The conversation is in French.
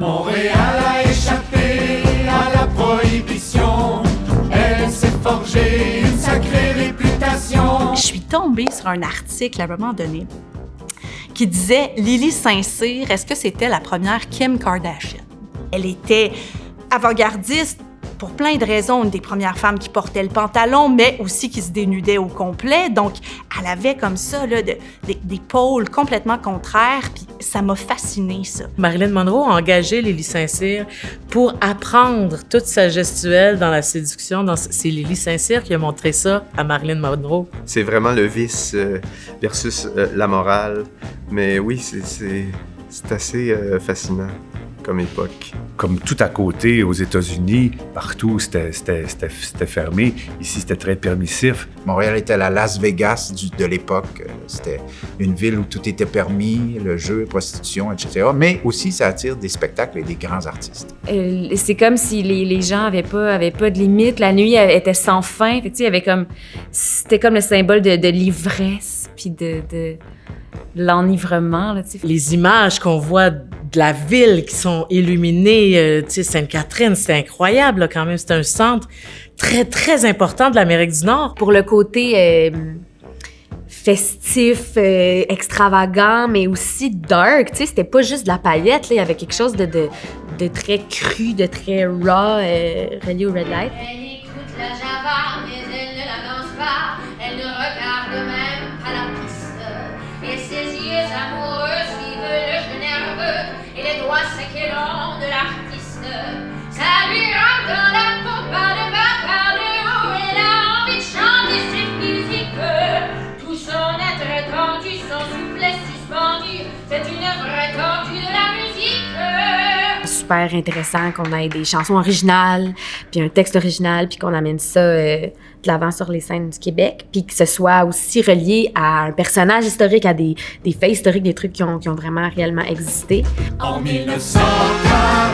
Montréal a échappé à la prohibition. Elle s'est forgée une sacrée réputation. Je suis tombée sur un article à un moment donné qui disait « Lily Saint-Cyr, est-ce que c'était la première Kim Kardashian? » Elle était avant-gardiste pour plein de raisons, une des premières femmes qui portait le pantalon, mais aussi qui se dénudait au complet. Donc, elle avait comme ça là, des pôles complètement contraires, puis ça m'a fascinée, ça. Marilyn Monroe a engagé Lily Saint-Cyr pour apprendre toute sa gestuelle dans la séduction. C'est Lily Saint-Cyr qui a montré ça à Marilyn Monroe. C'est vraiment le vice versus la morale. Mais oui, c'est assez fascinant comme époque. Comme tout à côté, aux États-Unis, partout, c'était fermé. Ici, c'était très permissif. Montréal était la Las Vegas de l'époque. C'était une ville où tout était permis, le jeu, la prostitution, etc. Mais aussi, ça attire des spectacles et des grands artistes. C'est comme si les gens avaient pas de limite. La nuit était sans fin. Fait que, c'était comme le symbole de l'ivresse, puis de l'enivrement. Là, les images qu'on voit de la ville qui sont illuminées, Sainte-Catherine, c'est incroyable là, quand même. C'est un centre très, très important de l'Amérique du Nord. Pour le côté festif, extravagant, mais aussi dark, c'était pas juste de la paillette, là, il y avait quelque chose de très cru, de très raw, relié au Red Light. Elle écoute la java, mais elle ne la danse pas, elle ne regarde même pas la piste. Et ses yeux amoureux suivent le jeu nerveux et les doigts secs et longs de l'artiste. Ça lui rentre dans la peau par le bas, par le haut. Elle a envie de chanter ses physiques. Tout son être étendu, son soufflet suspendu. C'est une vraie tordue de la musique. Super intéressant qu'on ait des chansons originales, puis un texte original, puis qu'on amène ça de l'avant sur les scènes du Québec, puis que ce soit aussi relié à un personnage historique, à des faits historiques, des trucs qui ont vraiment réellement existé. En 1940